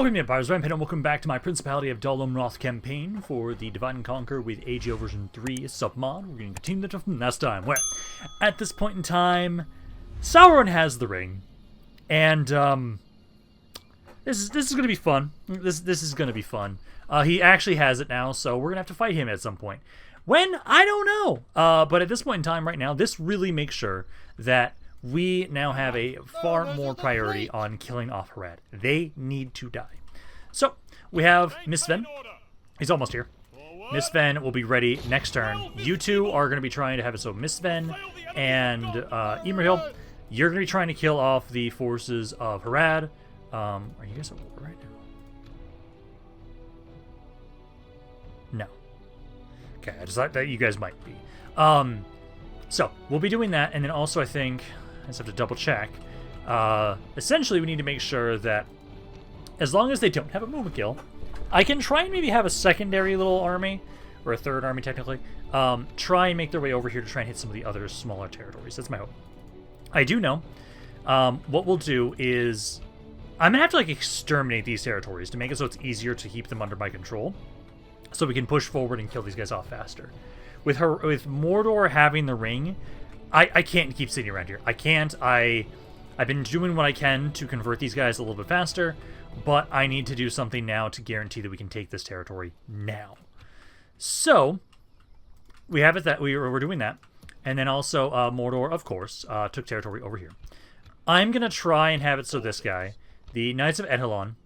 Welcome to Empire's Rampaned, and welcome back to my Principality of Dol Amroth campaign for the Divide and Conquer with AGO version 3 submod. We're going to continue that from last time, where at this point in time, Sauron has the ring, and this is going to be fun. This is going to be fun. He actually has it now, so we're going to have to fight him at some point. When? I don't know. But at this point in time right now, this really makes sure that we now have a far more priority on killing off Harad. They need to die. So, we have Vindsvept. He's almost here. Vindsvept will be ready next turn. You two are going to be trying to have it. So, Vindsvept and Emerhill, you're going to be trying to kill off the forces of Harad. Are you guys at war right now? No. Okay, I just thought that you guys might be. So, we'll be doing that, and then also I think I just have to double check. Essentially, we need to make sure that as long as they don't have a movement kill, I can try and maybe have a secondary little army, or a third army technically, try and make their way over here to try and hit some of the other smaller territories. That's my hope. I do know what we'll do is I'm going to have to like exterminate these territories to make it so it's easier to keep them under my control, so we can push forward and kill these guys off faster. With Mordor having the ring, I can't keep sitting around here. I can't. I've been doing what I can to convert these guys a little bit faster, but I need to do something now to guarantee that we can take this territory now. So, we have it that we're doing that. And then also, Mordor, of course, took territory over here. I'm going to try and have it so this guy, the Knights of Annulond,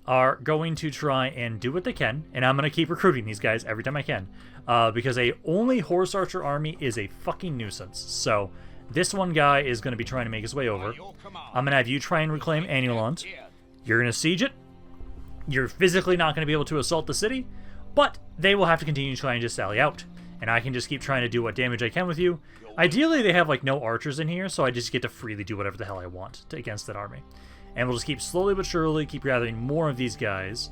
are going to try and do what they can, and I'm going to keep recruiting these guys every time I can, because a only horse archer army is a fucking nuisance. So this one guy is going to be trying to make his way over. I'm going to have you try and reclaim Annulond. You're going to siege it. You're physically not going to be able to assault the city, but they will have to continue trying to sally out, and I can just keep trying to do what damage I can with you. Ideally, they have like no archers in here, so I just get to freely do whatever the hell I want against that army. And we'll just keep slowly but surely keep gathering more of these guys.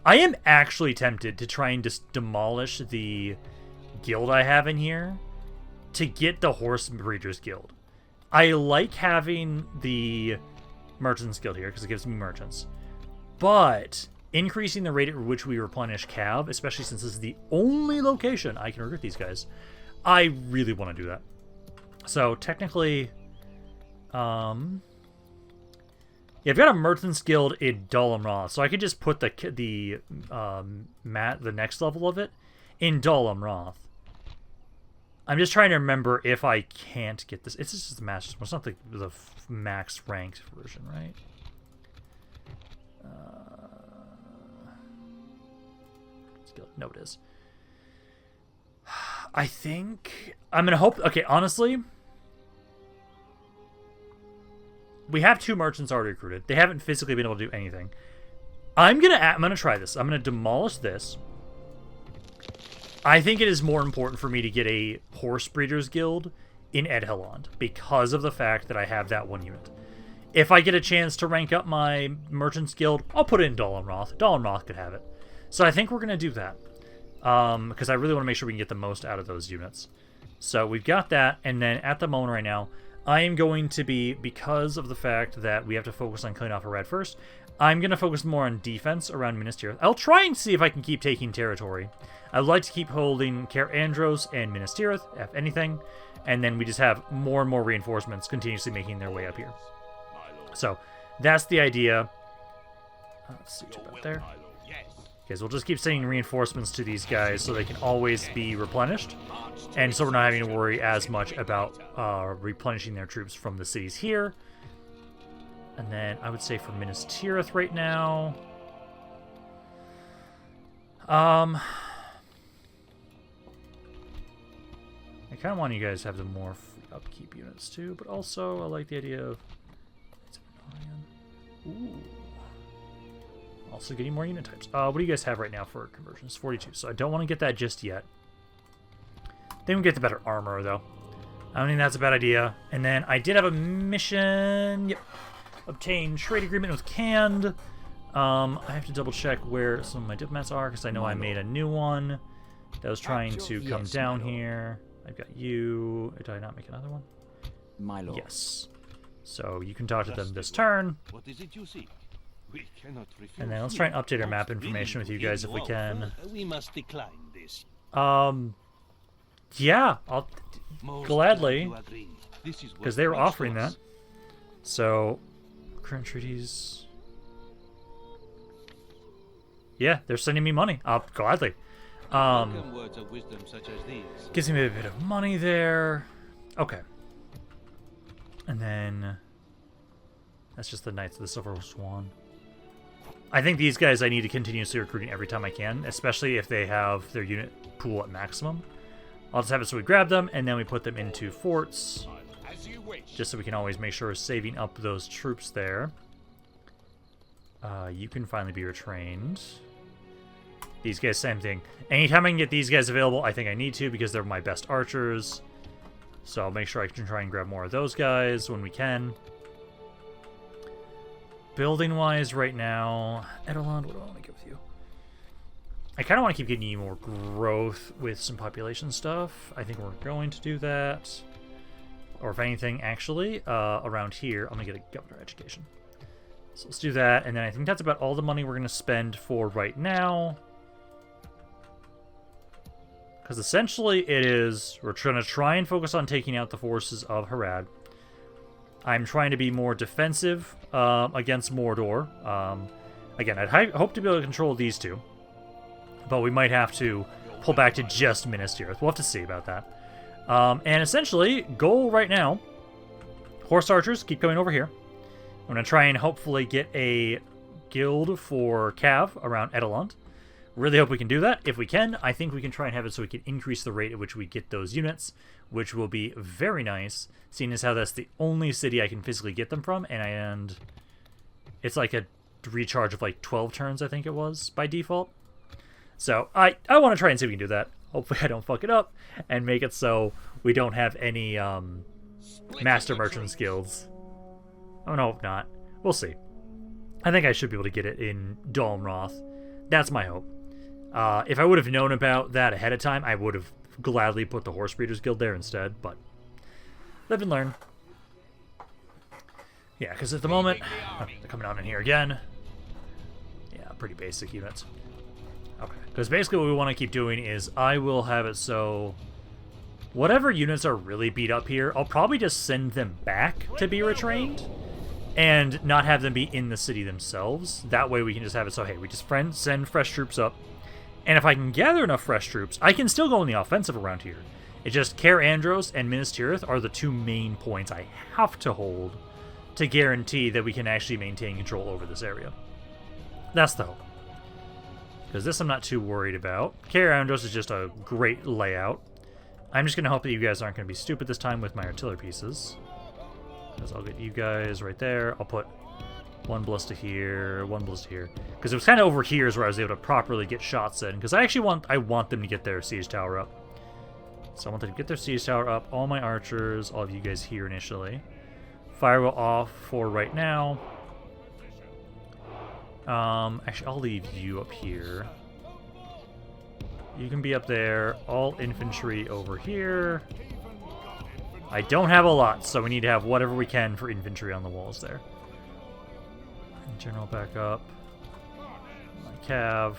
I am actually tempted to try and just demolish the guild I have in here to get the Horse Breeders Guild. I like having the Merchants Guild here because it gives me merchants. But increasing the rate at which we replenish Cav, especially since this is the only location I can recruit these guys, I really want to do that. So technically, yeah, I've got a Merchants Guild in Dol Amroth, so I could just put the next level of it in Dol Amroth. I'm just trying to remember if I can't get this. It's just the master. It's not the max ranked version, right? No, it is. I think I'm gonna hope. Okay, honestly. We have 2 merchants already recruited. They haven't physically been able to do anything. I'm gonna try this. I'm gonna demolish this. I think it is more important for me to get a Horse Breeders Guild in Annulond because of the fact that I have that 1 unit. If I get a chance to rank up my Merchants Guild, I'll put it in Dol Amroth. Dol Amroth could have it. So I think we're gonna do that. Because I really want to make sure we can get the most out of those units. So we've got that, and then at the moment right now, I am going to be, because of the fact that we have to focus on killing off Harad first, I'm going to focus more on defense around Minas Tirith. I'll try and see if I can keep taking territory. I'd like to keep holding Cair Andros and Minas Tirith, if anything, and then we just have more and more reinforcements continuously making their way up here. So, that's the idea. Let's see about there. Okay, so we'll just keep sending reinforcements to these guys so they can always be replenished. And so we're not having to worry as much about replenishing their troops from the cities here. And then I would say for Minas Tirith right now. I kind of want you guys to have the more upkeep units too, but also I like the idea of... Ooh. Also getting more unit types. What do you guys have right now for conversions? 42. So I don't want to get that just yet. Then we get the better armor, though. I don't think that's a bad idea. And then I did have a mission. Yep. Obtain trade agreement with Canned. I have to double check where some of my diplomats are because I know I made a new one that was trying to come down here. I've got you. Did I not make another one? My lord. Yes. So you can talk to them this turn. What is it you see? We cannot refuse. And then let's try and update our map information with you guys if we can. We must decline this. Yeah, I'll gladly, This is because they were offering that. So, current treaties. Yeah, they're sending me money. Gladly. Words of wisdom such as these. Gives me a bit of money there. Okay. And then that's just the Knights of the Silver Swan. I think these guys I need to continuously recruiting every time I can, especially if they have their unit pool at maximum. I'll just have it so we grab them, and then we put them into forts. Just so we can always make sure we're saving up those troops there. You can finally be retrained. These guys, same thing. Anytime I can get these guys available, I think I need to, because they're my best archers. So I'll make sure I can try and grab more of those guys when we can. Building-wise right now, Annulond, what do I want to get with you? I kind of want to keep getting you more growth with some population stuff. I think we're going to do that. Or if anything, actually, around here, I'm going to get a governor education. So let's do that, and then I think that's about all the money we're going to spend for right now. Because essentially it is, we're going to try and focus on taking out the forces of Harad. I'm trying to be more defensive against Mordor. Again, I'd hope to be able to control these two. But we might have to pull back to just Minas Tirith. We'll have to see about that. And essentially, goal right now, horse archers keep coming over here. I'm going to try and hopefully get a guild for Cav around Annulond. Really hope we can do that. If we can, I think we can try and have it so we can increase the rate at which we get those units, which will be very nice, seeing as how that's the only city I can physically get them from, and it's like a recharge of like 12 turns, I think it was, by default. So I want to try and see if we can do that. Hopefully I don't fuck it up and make it so we don't have any Master Merchants guilds. Oh, no, hope not. We'll see. I think I should be able to get it in Dol Amroth. That's my hope. If I would have known about that ahead of time, I would have gladly put the Horse Breeders Guild there instead, but live and learn. Yeah, because at the moment, they're coming on in here again. Yeah, pretty basic units. Okay, because basically what we want to keep doing is I will have it so whatever units are really beat up here, I'll probably just send them back to be retrained and not have them be in the city themselves. That way we can just have it so, hey, we just send fresh troops up. And if I can gather enough fresh troops, I can still go in the offensive around here. It's just Cair, Andros, and Minas Tirith are the two main points I have to hold to guarantee that we can actually maintain control over this area. That's the hope. Because this I'm not too worried about. Cair, Andros is just a great layout. I'm just going to hope that you guys aren't going to be stupid this time with my artillery pieces. Because I'll get you guys right there. I'll put one ballista here, one ballista here. Because it was kind of over here is where I was able to properly get shots in. Because I actually want them to get their siege tower up. So I want them to get their siege tower up. All my archers, all of you guys here initially. Firewall off for right now. Actually, I'll leave you up here. You can be up there. All infantry over here. I don't have a lot, so we need to have whatever we can for infantry on the walls there. General back up. My cav.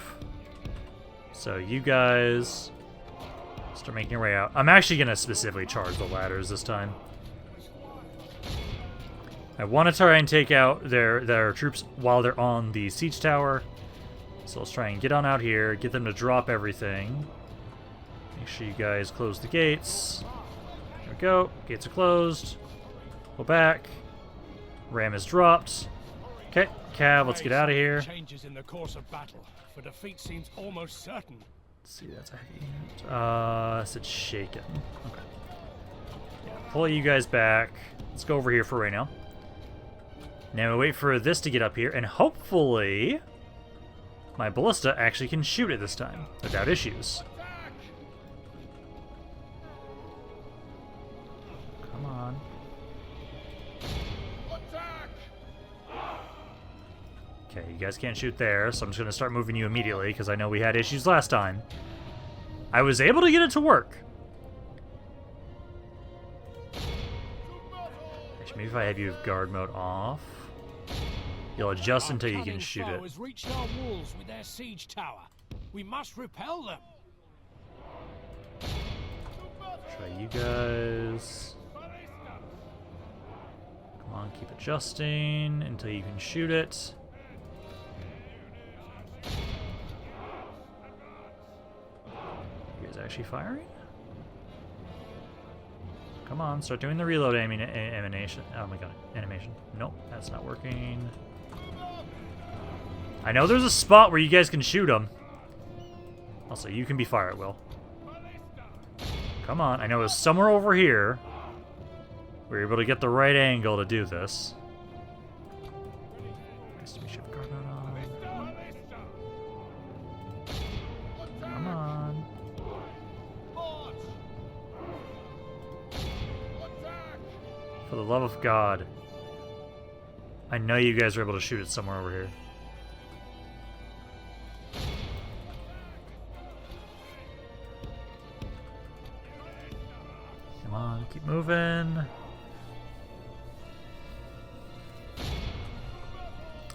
So you guys start making your way out. I'm actually going to specifically charge the ladders this time. I want to try and take out their troops while they're on the siege tower. So let's try and get on out here, get them to drop everything. Make sure you guys close the gates. There we go. Gates are closed. Pull back. Ram is dropped. Okay, Cav, let's get out of here. Changes in the course of battle, for defeat seems almost certain. Let's see, that's a heavy. It's shaken. Okay. Yeah, pull you guys back. Let's go over here for right now. Now we wait for this to get up here, and hopefully my ballista actually can shoot it this time without issues. Come on. Okay, you guys can't shoot there, so I'm just going to start moving you immediately, because I know we had issues last time. I was able to get it to work. Actually, maybe if I have you guard mode off. You'll adjust Our until you can cunning shoot foe it. has reached our walls with their siege tower. We must repel them. Try you guys. Come on, keep adjusting until you can shoot it. You guys actually firing? Come on, start doing the reload animation. Oh my god, animation. Nope, that's not working. I know there's a spot where you guys can shoot them. Also, you can be fire at will. Come on, I know it's somewhere over here. We're able to get the right angle to do this. Nice to be shift guard on. Come on. For the love of God. I know you guys are able to shoot it somewhere over here. Come on, keep moving.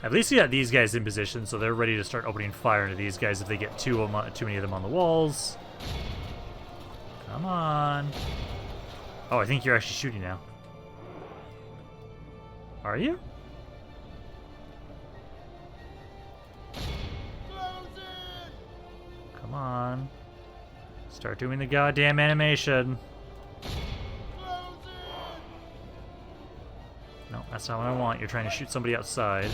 At least you got these guys in position, so they're ready to start opening fire into these guys if they get too many of them on the walls. Come on. Oh, I think you're actually shooting now. Are you? Come on. Start doing the goddamn animation. No, that's not what I want. You're trying to shoot somebody outside.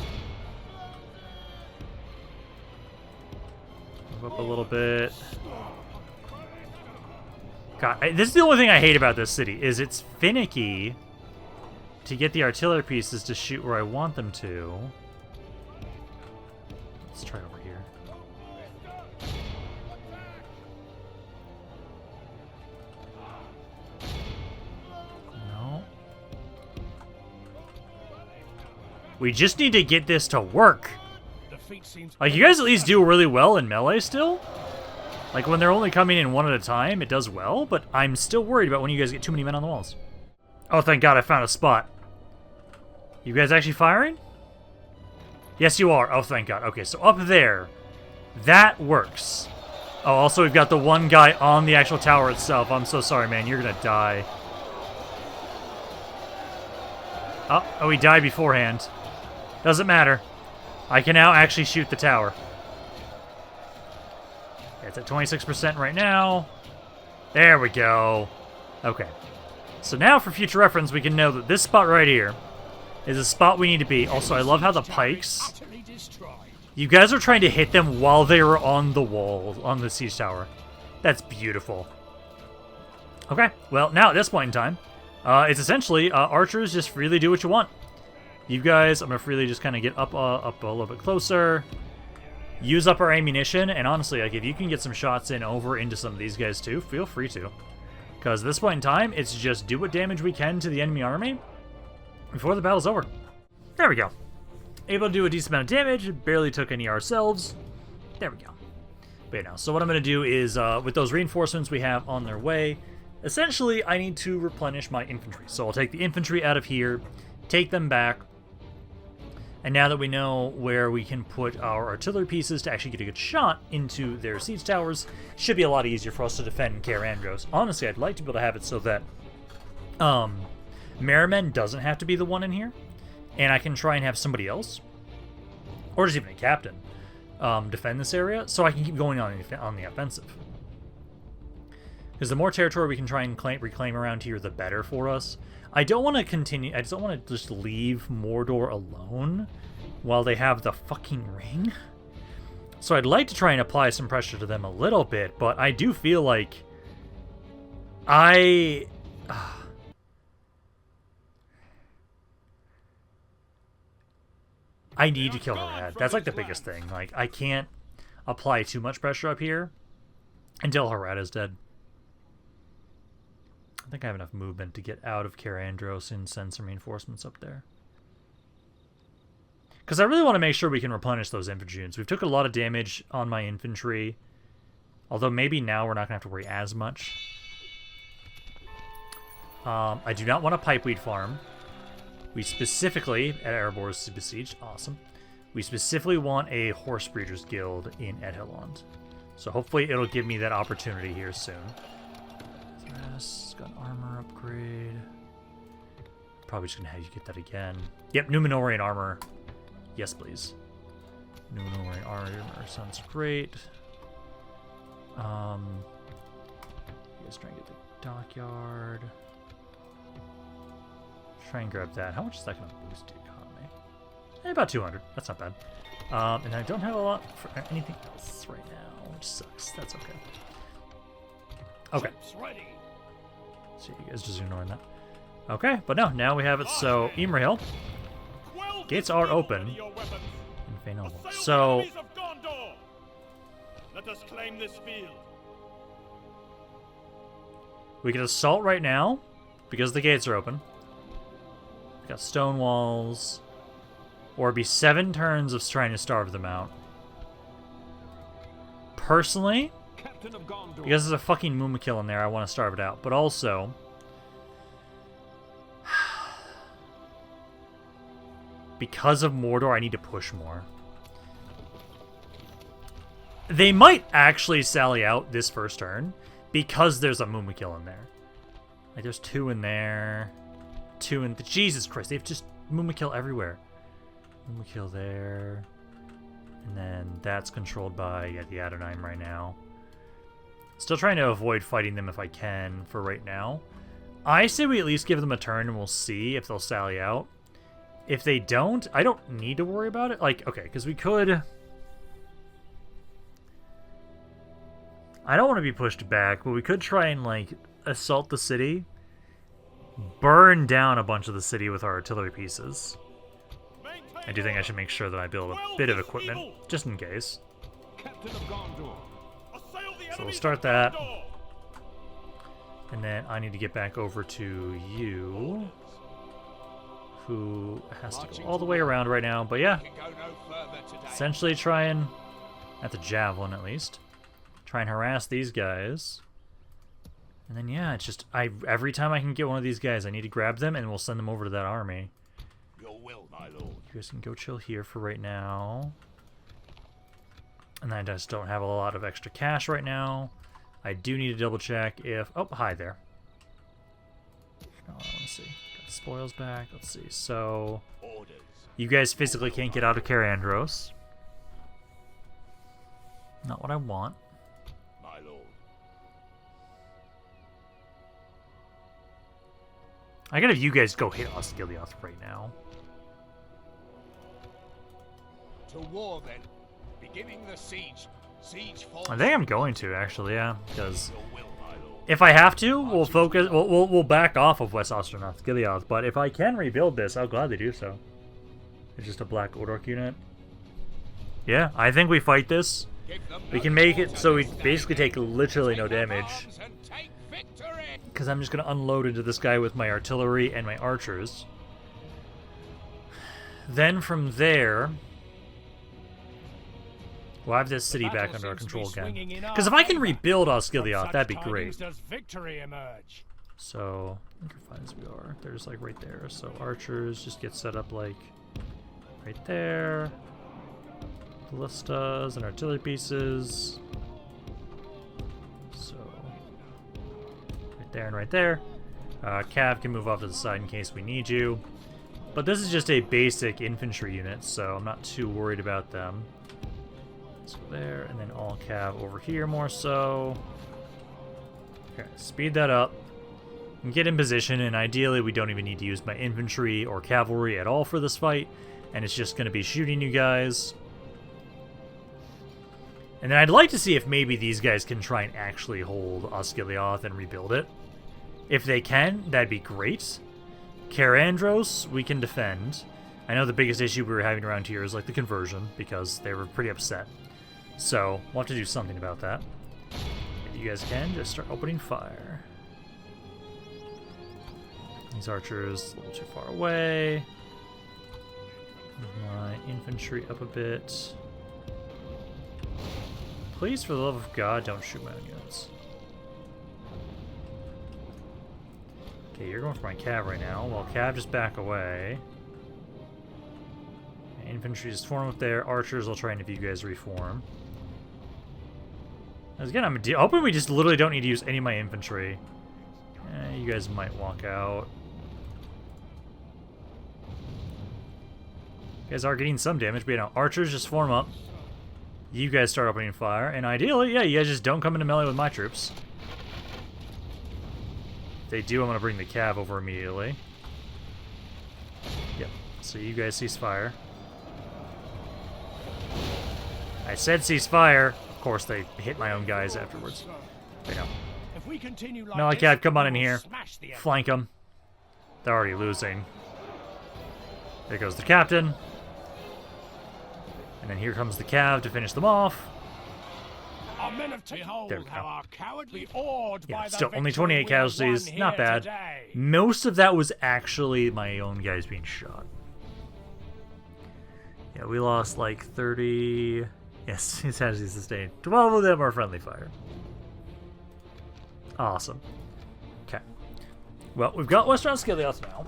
Move up a little bit. God, this is the only thing I hate about this city, is it's finicky to get the artillery pieces to shoot where I want them to. Let's try over here. No. We just need to get this to work. Like, you guys at least do really well in melee still. Like, when they're only coming in one at a time, it does well, but I'm still worried about when you guys get too many men on the walls. Oh, thank God I found a spot. You guys actually firing? Yes, you are. Oh, thank God. Okay, so up there, that works. Oh, also, we've got the one guy on the actual tower itself. I'm so sorry, man. You're gonna die. Oh, he died beforehand. Doesn't matter. I can now actually shoot the tower. It's at 26% right now. There we go. Okay. So now, for future reference, we can know that this spot right here is a spot we need to be. Also, I love how the pikes... You guys are trying to hit them while they were on the wall, on the siege tower. That's beautiful. Okay, well, now at this point in time, it's essentially archers just freely do what you want. You guys, I'm going to freely just kind of get up a little bit closer. Use up our ammunition, and honestly, like, if you can get some shots in over into some of these guys too, feel free to. Because at this point in time, it's just do what damage we can to the enemy army before the battle's over. There we go. Able to do a decent amount of damage, barely took any ourselves. There we go. But yeah, so what I'm going to do is, with those reinforcements we have on their way, essentially I need to replenish my infantry. So I'll take the infantry out of here, take them back, and now that we know where we can put our artillery pieces to actually get a good shot into their siege towers, it should be a lot easier for us to defend Cair Andros. Honestly, I'd like to be able to have it so that Merriman doesn't have to be the one in here, and I can try and have somebody else, or just even a captain, defend this area, so I can keep going on the offensive. Because the more territory we can try and reclaim around here, the better for us. I don't want to continue. I just don't want to just leave Mordor alone while they have the fucking ring. So I'd like to try and apply some pressure to them a little bit, but I do feel like I need to kill Harad. That's like the biggest thing. Like, I can't apply too much pressure up here until Harad is dead. I think I have enough movement to get out of Cair Andros and send some reinforcements up there. Because I really want to make sure we can replenish those infantry units. We've took a lot of damage on my infantry. Although maybe now we're not going to have to worry as much. I do not want a pipeweed farm. We specifically, at Erebor's besieged, awesome. We specifically want a Horse Breeders Guild in Annulond. So hopefully it'll give me that opportunity here soon. Yes, got an armor upgrade. Probably just gonna have you get that again. Yep, Numenorian armor. Yes, please. Numenorian armor sounds great. You guys try and get the dockyard. Try and grab that. How much is that gonna boost the economy? About 200. That's not bad. And I don't have a lot for anything else right now, which sucks. That's okay. Okay. So you guys just ignoring that. Okay, but no, now we have it. So Imrahil, gates are open in Faenoble. So let us claim this field. We can assault right now because the gates are open. We got stone walls. Or it'd be 7 turns of trying to starve them out. Personally, because there's a fucking Mumakil in there, I want to starve it out. But also, because of Mordor, I need to push more. They might actually sally out this first turn because there's a Mumakil in there. Like, there's 2 in there. 2 in... Jesus Christ, they've just Mumakil everywhere. Mumakil there. And then that's controlled by the Adonime right now. Still trying to avoid fighting them if I can for right now. I say we at least give them a turn and we'll see if they'll sally out. If they don't, I don't need to worry about it. Like, okay, because we could... I don't want to be pushed back, but we could try and, like, assault the city. Burn down a bunch of the city with our artillery pieces. I do think I should make sure that I build a bit of equipment, just in case. So we'll start that. And then I need to get back over to you, who has to go all the way around right now. But yeah, essentially try and, at the javelin at least, try and harass these guys. And then yeah, it's just, every time I can get one of these guys, I need to grab them and we'll send them over to that army. You guys can go chill here for right now. And I just don't have a lot of extra cash right now. I do need to double check if... Oh, hi there. Let's see. Got the spoils back. Let's see. So, you guys physically can't get out of Cair Andros. Not what I want. My lord. I gotta have you guys go hit Osgiliath right now. To war then. Beginning the siege. Siege falls. I think I'm going to actually, yeah, because if I have to, we'll focus. We'll back off of West Osgiliath. But if I can rebuild this, I'll gladly do so. It's just a Black Orc unit. Yeah, I think we fight this. We can make it so we basically take literally no damage. Because I'm just gonna unload into this guy with my artillery and my archers. Then from there, we'll have this city back under our control again. Because if I can rebuild Osgiliath, that'd be great. So, look how fine as we are. They're just like right there. So archers just get set up like right there. Ballistas and artillery pieces. So, right there and right there. Cav can move off to the side in case we need you. But this is just a basic infantry unit, so I'm not too worried about them. So there, and then all cav over here more so. Okay, speed that up. And get in position, and ideally we don't even need to use my infantry or cavalry at all for this fight. And it's just going to be shooting you guys. And then I'd like to see if maybe these guys can try and actually hold Osgiliath and rebuild it. If they can, that'd be great. Cair Andros, we can defend. I know the biggest issue we were having around here is like the conversion, because they were pretty upset. So, we'll have to do something about that. If you guys can, just start opening fire. These archers a little too far away. Move my infantry up a bit. Please, for the love of God, don't shoot my own units. Okay, you're going for my cav right now. Well, cav just back away. Infantry just form up there. Archers, I'll try and if you guys reform. As again, I'm hoping we just literally don't need to use any of my infantry. You guys might walk out. You guys are getting some damage, but you know, archers just form up. You guys start opening fire, and ideally, yeah, you guys just don't come into melee with my troops. If they do, I'm gonna bring the cav over immediately. Yep. So you guys cease fire. I said cease fire. Of course, they hit my own guys afterwards. There you go. If we continue like Melee this, cav, come on in we will here. smash the enemy. Flank them. They're already losing. There goes the captain. And then here comes the cav to finish them off. Our men have behold There we go. how our cowardly awed Yeah, by the still only victory 28 we have casualties. won Not here bad. today. Most of that was actually my own guys being shot. Yeah, we lost like 30... Yes, his casualties sustained. 12 of them are friendly fire. Awesome. Okay. Well, we've got Western Osgiliath now.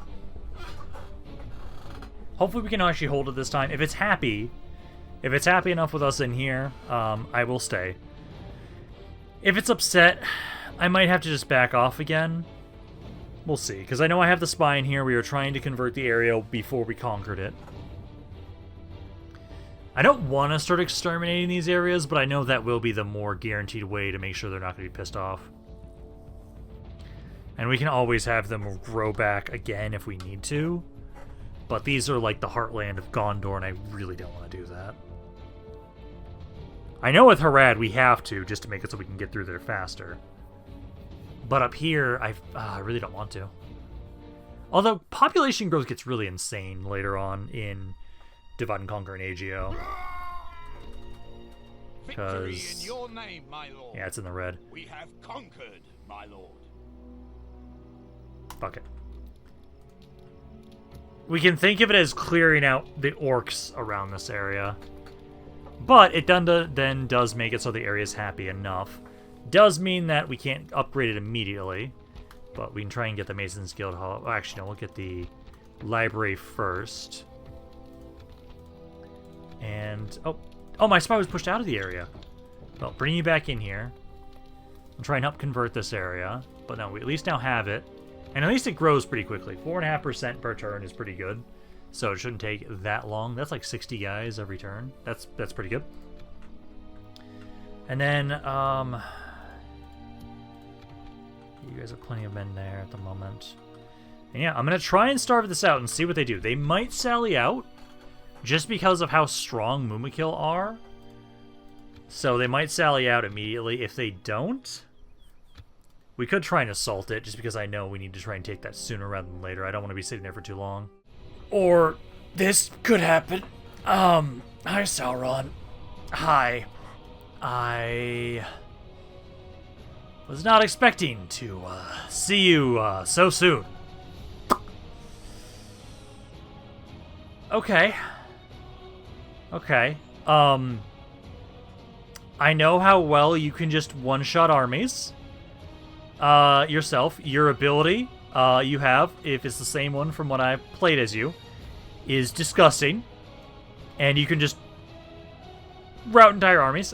Hopefully we can actually hold it this time. If it's happy enough with us in here, I will stay. If it's upset, I might have to just back off again. We'll see, because I know I have the spy in here. We were trying to convert the area before we conquered it. I don't want to start exterminating these areas, but I know that will be the more guaranteed way to make sure they're not going to be pissed off. And we can always have them grow back again if we need to. But these are like the heartland of Gondor, and I really don't want to do that. I know with Harad we have to, just to make it so we can get through there faster. But up here, I really don't want to. Although, population growth gets really insane later on in Divide and Conquer and AGO. Victory in your name, my lord. Yeah, it's in the red. We have conquered, my lord. Fuck it. We can think of it as clearing out the orcs around this area. But it then does make it so the area is happy enough. Does mean that we can't upgrade it immediately. But we can try and get the Mason's Guild Hall. Oh, actually, no, we'll get the library first. And... Oh, my spy was pushed out of the area. Well, bring you back in here. I'll try and help convert this area. But no, we at least now have it. And at least it grows pretty quickly. 4.5% per turn is pretty good. So it shouldn't take that long. That's like 60 guys every turn. That's pretty good. And then, you guys have plenty of men there at the moment. And yeah, I'm going to try and starve this out and see what they do. They might sally out just because of how strong Mumakil are. So they might sally out immediately. If they don't, we could try and assault it just because I know we need to try and take that sooner rather than later. I don't want to be sitting there for too long. Or this could happen. Hi, Sauron. Hi. I was not expecting to see you so soon. Okay. Okay. I know how well you can just one-shot armies. Yourself. Your ability you have, if it's the same one from what I played as you, is disgusting. And you can just rout entire armies.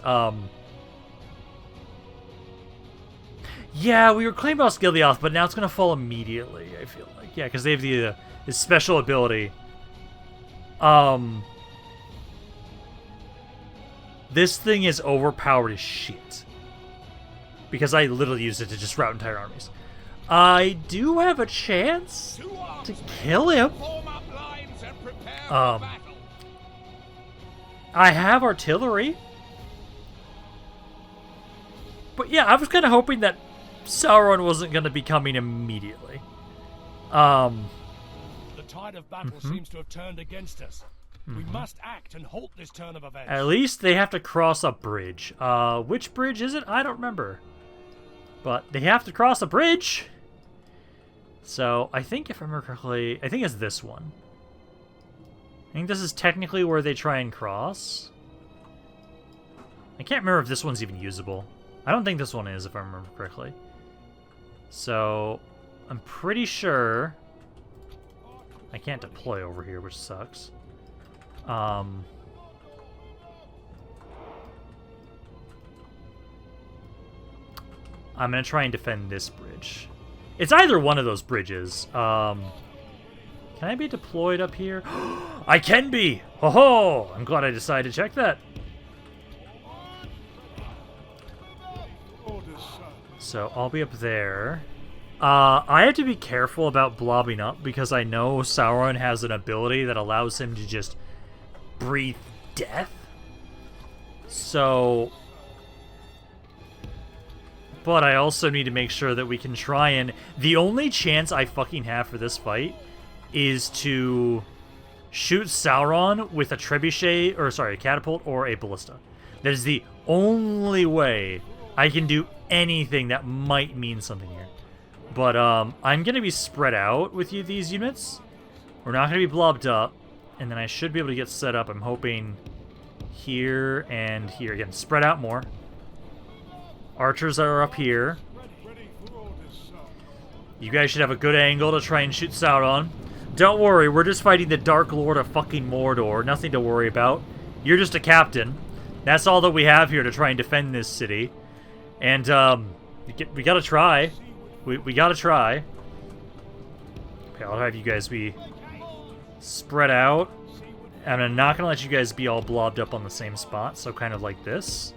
Yeah, we were claiming Osgiliath, but now it's going to fall immediately, I feel like. Yeah, because they have the his special ability. This thing is overpowered as shit. Because I literally used it to just rout entire armies. I do have a chance to kill him. I have artillery. But yeah, I was kind of hoping that Sauron wasn't going to be coming immediately. The tide of battle seems to have turned against us. We must act and halt this turn of events. At least they have to cross a bridge. Which bridge is it? I don't remember. But they have to cross a bridge. So, I think if I remember correctly, I think it's this one. I think this is technically where they try and cross. I can't remember if this one's even usable. I don't think this one is, if I remember correctly. So, I'm pretty sure... I can't deploy over here, which sucks. I'm gonna try and defend this bridge. It's either one of those bridges. Can I be deployed up here? I can be! Ho ho! I'm glad I decided to check that. So I'll be up there. I have to be careful about blobbing up because I know Sauron has an ability that allows him to just breathe death. So... But I also need to make sure that we can try and... The only chance I fucking have for this fight is to shoot Sauron with a trebuchet, or sorry, a catapult or a ballista. That is the only way I can do anything that might mean something here. But I'm going to be spread out with these units. We're not going to be blobbed up. And then I should be able to get set up, I'm hoping, here and here. Again, spread out more. Archers are up here. You guys should have a good angle to try and shoot Sauron. Don't worry, we're just fighting the Dark Lord of fucking Mordor. Nothing to worry about. You're just a captain. That's all that we have here to try and defend this city. And, we gotta try. We gotta try. Okay, I'll have you guys be spread out. And I'm not gonna let you guys be all blobbed up on the same spot, so kind of like this.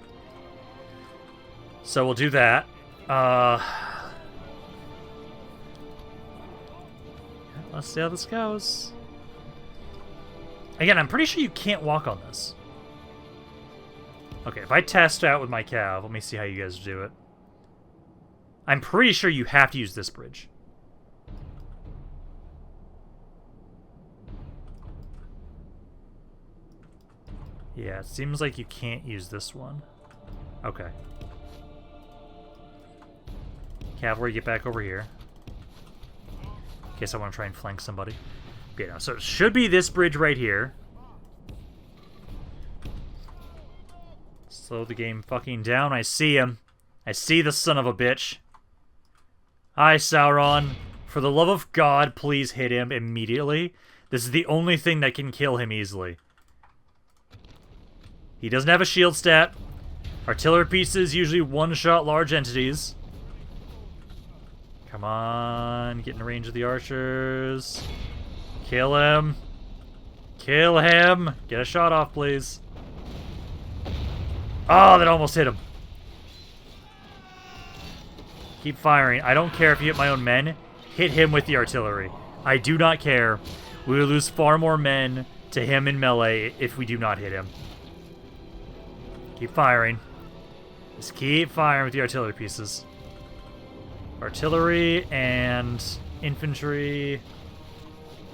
So we'll do that. Let's see how this goes. Again, I'm pretty sure you can't walk on this. Okay, if I test out with my cav, let me see how you guys do it. I'm pretty sure you have to use this bridge. Yeah, it seems like you can't use this one. Okay. Cavalry, get back over here. In case I want to try and flank somebody. But yeah, so it should be this bridge right here. Slow the game fucking down. I see him. I see the son of a bitch. Hi, Sauron. For the love of God, please hit him immediately. This is the only thing that can kill him easily. He doesn't have a shield stat. Artillery pieces usually one-shot large entities. Come on, get in range of the archers. Kill him. Kill him. Get a shot off, please. Oh, that almost hit him. Keep firing. I don't care if you hit my own men. Hit him with the artillery. I do not care. We will lose far more men to him in melee if we do not hit him. Keep firing. Just keep firing with the artillery pieces. Artillery and infantry.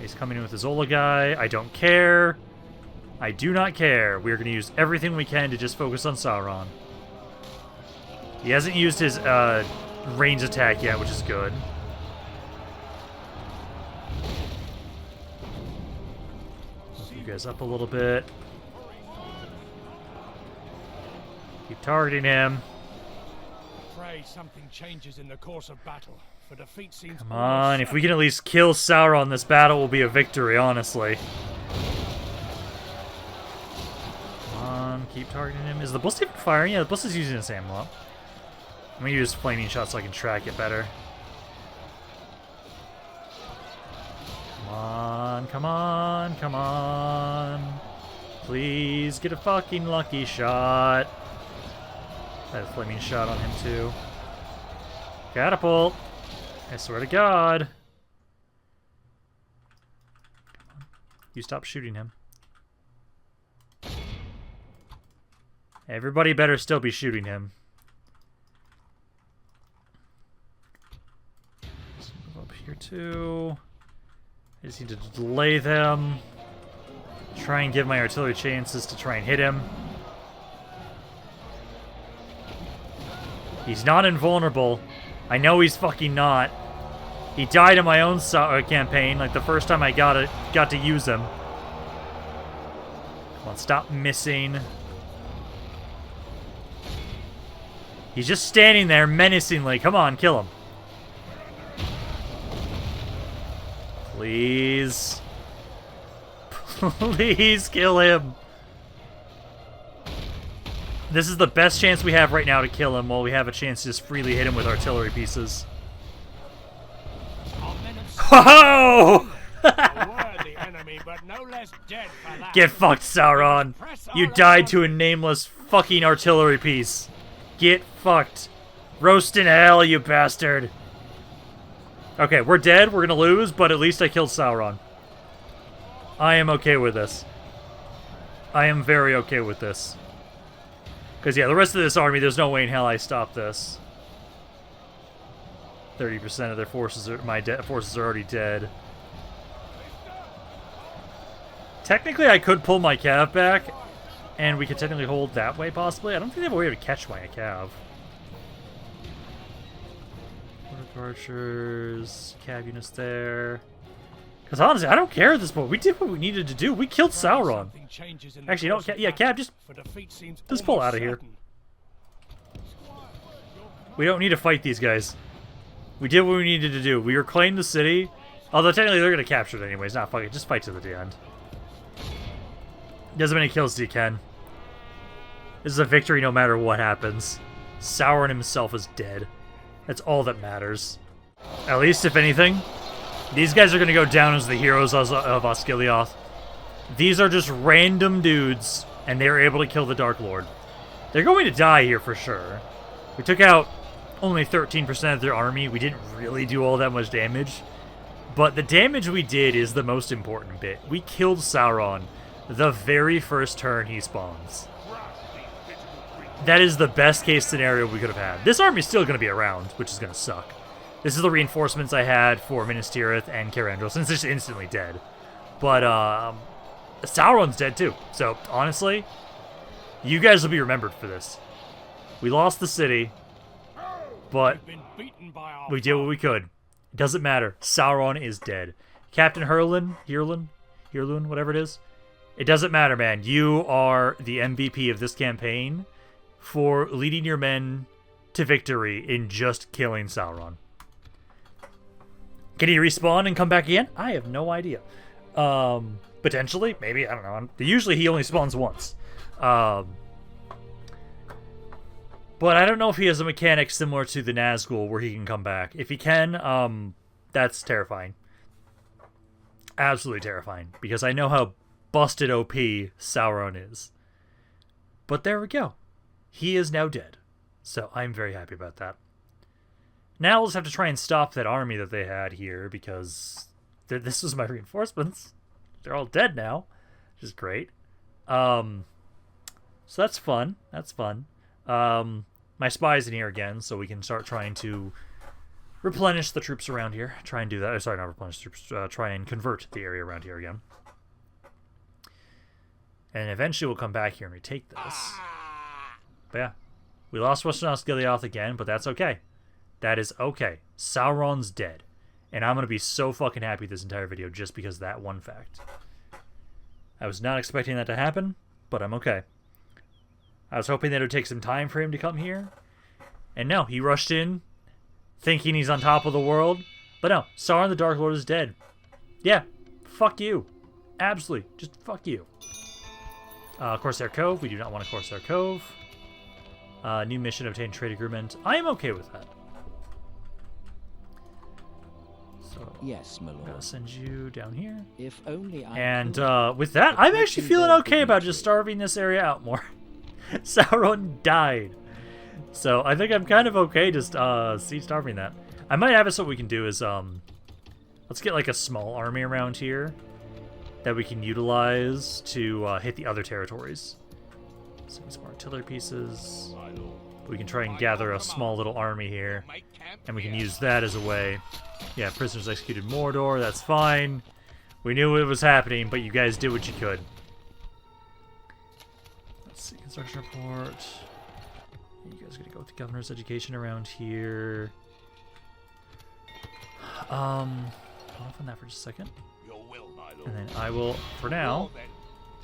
He's coming in with his Ola guy. I don't care. I do not care. We're going to use everything we can to just focus on Sauron. He hasn't used his range attack yet, which is good. Move you guys up a little bit. Keep targeting him. Pray something changes in the course of battle. For defeat seems Come on, if we can at least kill Sauron, this battle will be a victory, honestly. Come on, keep targeting him. Is the ballista even firing? Yeah, the ballista's using its ammo. I'm gonna use flaming shots so I can track it better. Come on, come on, come on. Please get a fucking lucky shot. I had a flaming shot on him too. Catapult! I swear to God. You stop shooting him. Everybody better still be shooting him. Let's move up here too. I just need to delay them. Try and give my artillery chances to try and hit him. He's not invulnerable. I know he's fucking not. He died in my own campaign, like the first time I got to use him. Come on, stop missing. He's just standing there menacingly. Come on, kill him. Please. Please kill him. This is the best chance we have right now to kill him while we have a chance to just freely hit him with artillery pieces. Ho-ho! Enemy, but no less dead for that. Get fucked, Sauron. You died to a nameless fucking artillery piece. Get fucked. Roast in hell, you bastard. Okay, we're dead. We're gonna lose, but at least I killed Sauron. I am okay with this. I am very okay with this. Because, yeah, the rest of this army, there's no way in hell I stop this. 30% of their forces are... my forces are already dead. Technically, I could pull my cav back, and we could technically hold that way, possibly. I don't think they have a way to catch my cav. Archers, cav units there. Because honestly, I don't care at this point. We did what we needed to do. We killed Sauron. Actually, no, yeah, cav, just pull out of here. We don't need to fight these guys. We did what we needed to do. We reclaimed the city. Although technically they're going to capture it anyways. Not fucking, just fight to the end. Get as many kills as you can. This is a victory no matter what happens. Sauron himself is dead. That's all that matters. At least, if anything, these guys are going to go down as the heroes of Osgiliath. These are just random dudes, and they're able to kill the Dark Lord. They're going to die here for sure. We took out only 13% of their army. We didn't really do all that much damage. But the damage we did is the most important bit. We killed Sauron the very first turn he spawns. That is the best case scenario we could have had. This army is still going to be around, which is going to suck. This is the reinforcements I had for Minas Tirith and Cair, and it's just instantly dead. But Sauron's dead too. So honestly, you guys will be remembered for this. We lost the city, but we did what we could. It doesn't matter. Sauron is dead. Captain Herlin, whatever it is. It doesn't matter, man. You are the MVP of this campaign for leading your men to victory in just killing Sauron. Can he respawn and come back again? I have no idea. Potentially, maybe, I don't know. Usually he only spawns once. But I don't know if he has a mechanic similar to the Nazgul where he can come back. If he can, that's terrifying. Absolutely terrifying. Because I know how busted OP Sauron is. But there we go. He is now dead. So I'm very happy about that. Now we'll just have to try and stop that army that they had here because this was my reinforcements. They're all dead now, which is great. So that's fun. That's fun. My spy's in here again, so we can start trying to replenish the troops around here. Try and do that. Sorry, not replenish troops. Try and convert the area around here again. And eventually we'll come back here and retake this. But yeah, we lost Western Osgiliath again, but that's okay. That is okay. Sauron's dead. And I'm going to be so fucking happy this entire video just because of that one fact. I was not expecting that to happen, but I'm okay. I was hoping that it would take some time for him to come here. And no, he rushed in thinking he's on top of the world. But no, Sauron the Dark Lord is dead. Yeah, fuck you. Absolutely, just fuck you. Corsair Cove, we do not want a Corsair Cove. New mission, obtain trade agreement. I am okay with that. So, yes, my lord. I'm gonna send you down here. If only I and with that, I'm actually feeling okay about just starving this area out more. Sauron died. So I think I'm kind of okay just siege starving that. I might have it so what we can do is let's get like a small army around here that we can utilize to hit the other territories. Some more artillery pieces. We can try and gather a small little army here, and we can use that as a way. Yeah, prisoners executed Mordor, that's fine. We knew it was happening, but you guys did what you could. Let's see, construction report. You guys are gonna go with the governor's education around here. Hold off on that for just a second. And then I will, for now,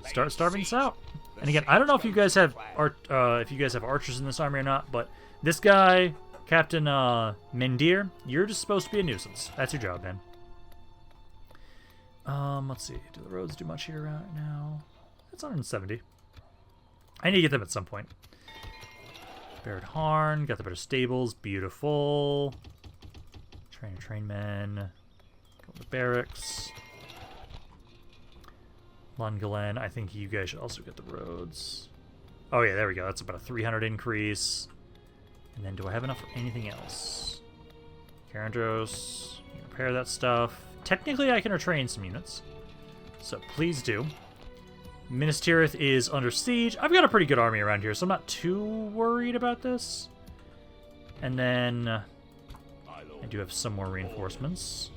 start starving this out. And again, I don't know if you guys have archers in this army or not, but this guy, Captain Mendir, you're just supposed to be a nuisance. That's your job, man. Let's see. Do the roads do much here right now? That's 170. I need to get them at some point. Barred Harn, got the better stables, beautiful. Trainmen. Go to the barracks. Lungalen, I think you guys should also get the roads. Oh yeah, there we go. That's about a 300 increase. And then do I have enough for anything else? Andros, repair that stuff. Technically, I can retrain some units, so please do. Minas Tirith is under siege. I've got a pretty good army around here, so I'm not too worried about this. And then I do have some more reinforcements.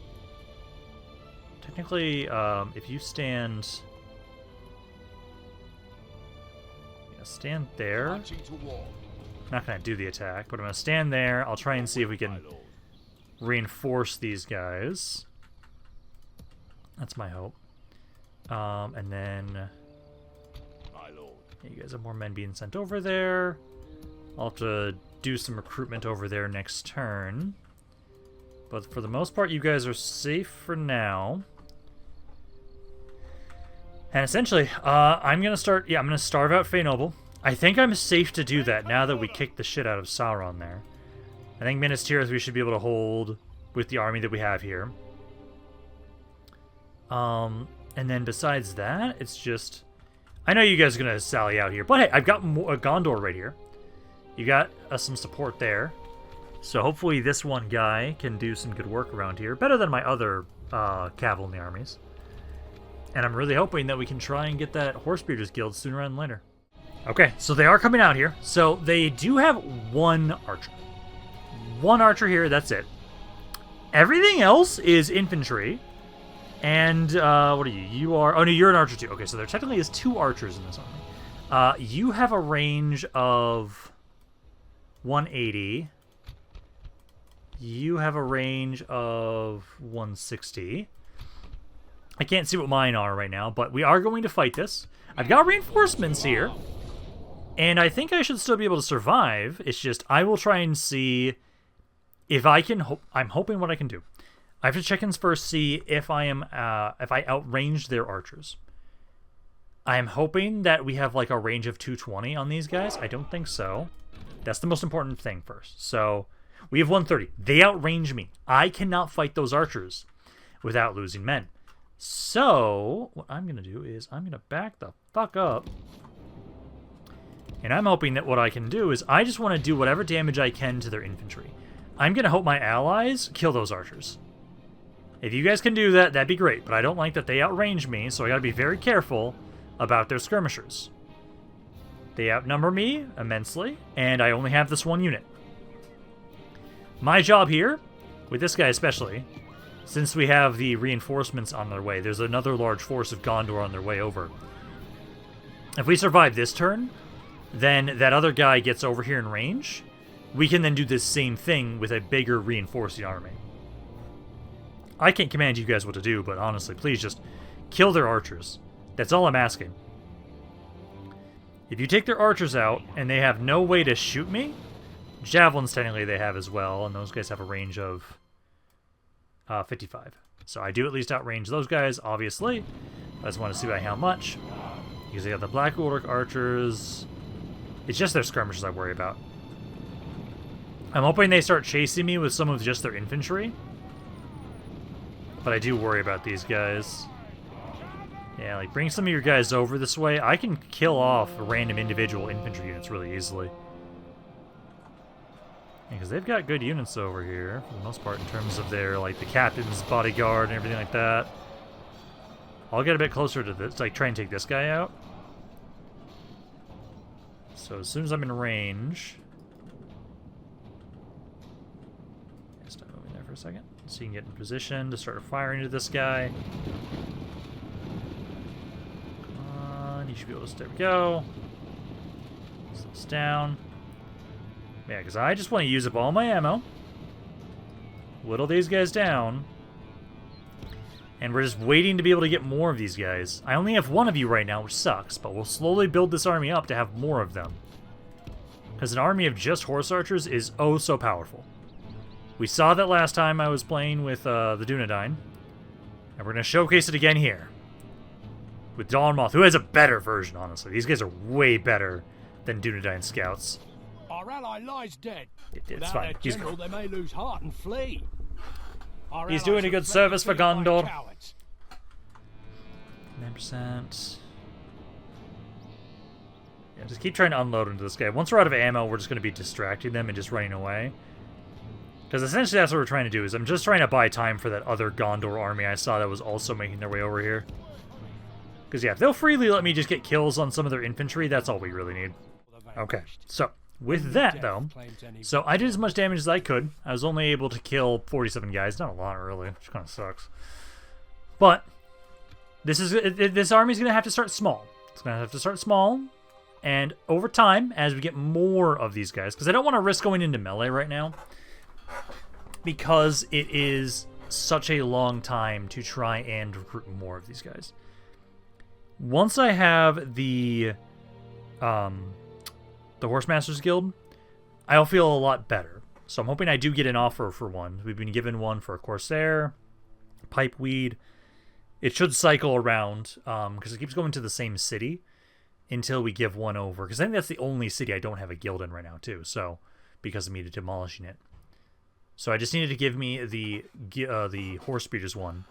Technically, if you stand... Yeah, stand there. I'm not going to do the attack, but I'm going to stand there. I'll try and see if we can reinforce these guys. That's my hope. And then... You guys have more men being sent over there. I'll have to do some recruitment over there next turn. But for the most part, you guys are safe for now. And essentially, I'm going to start... Yeah, I'm going to starve out Fey Noble. I think I'm safe to do that now that we kicked the shit out of Sauron there. I think Minas Tirith we should be able to hold with the army that we have here. And then besides that, it's just... I know you guys are going to sally out here, but hey, I've got a Gondor right here. You got some support there. So hopefully this one guy can do some good work around here. Better than my other cavalry armies. And I'm really hoping that we can try and get that Horsebeaters Guild sooner rather than later. Okay, so they are coming out here. So they do have one archer. One archer here, that's it. Everything else is infantry. And, what are you? You are... Oh, no, you're an archer too. Okay, so there technically is 2 archers in this army. You have a range of 180. You have a range of 160. I can't see what mine are right now, but we are going to fight this. I've got reinforcements here. And I think I should still be able to survive. It's just, I will try and see if I can... I'm hoping what I can do. I have to check in first, see if I am if I outranged their archers. I am hoping that we have like a range of 220 on these guys. I don't think so. That's the most important thing first. So we have 130. They outrange me. I cannot fight those archers without losing men. So what I'm going to do is I'm going to back the fuck up. And I'm hoping that what I can do is I just want to do whatever damage I can to their infantry. I'm going to hope my allies kill those archers. If you guys can do that, that'd be great. But I don't like that they outrange me, so I gotta be very careful about their skirmishers. They outnumber me immensely, and I only have this one unit. My job here, with this guy especially, since we have the reinforcements on their way, there's another large force of Gondor on their way over. If we survive this turn, then that other guy gets over here in range. We can then do this same thing with a bigger reinforcing army. I can't command you guys what to do, but honestly, please just kill their archers. That's all I'm asking. If you take their archers out, and they have no way to shoot me, javelins technically they have as well, and those guys have a range of 55. So I do at least outrange those guys, obviously. I just want to see by how much. Because they got the Black Orc archers. It's just their skirmishers I worry about. I'm hoping they start chasing me with some of just their infantry. But I do worry about these guys. Yeah, like, bring some of your guys over this way. I can kill off random individual infantry units really easily. Because they've got good units over here, for the most part, in terms of their, like, the captain's bodyguard and everything like that. I'll get a bit closer to this, like, try and take this guy out. So as soon as I'm in range... Stop moving there for a second. So you can get in position to start firing into this guy. Come on, you should be able to... There we go. Slow this down. Yeah, because I just want to use up all my ammo. Whittle these guys down. And we're just waiting to be able to get more of these guys. I only have one of you right now, which sucks, but we'll slowly build this army up to have more of them. Because an army of just horse archers is oh so powerful. We saw that last time I was playing with the Dunedain. And we're going to showcase it again here. With Dol Amroth, who has a better version, honestly. These guys are way better than Dunedain scouts. Our ally lies dead. It's Without fine. their He's general, they may lose heart and flee. Our He's allies doing a have good fled service for defeated by Gondor. cowards. 9%. Yeah, just keep trying to unload into this guy. Once we're out of ammo, we're just going to be distracting them and just running away. Because essentially that's what we're trying to do, is I'm just trying to buy time for that other Gondor army I saw that was also making their way over here. Because, yeah, if they'll freely let me just get kills on some of their infantry, that's all we really need. Okay, so, with that, though, so I did as much damage as I could. I was only able to kill 47 guys. Not a lot, really, which kind of sucks. But, this army's going to have to start small. It's going to have to start small, and over time, as we get more of these guys, because I don't want to risk going into melee right now, because it is such a long time to try and recruit more of these guys. Once I have the Horsemasters Guild, I'll feel a lot better. So I'm hoping I do get an offer for one. We've been given one for a Corsair, Pipeweed. It should cycle around, because it keeps going to the same city until we give one over. Because I think that's the only city I don't have a guild in right now, too. So, because of me demolishing it. So I just needed to give me the Horse Breeders one.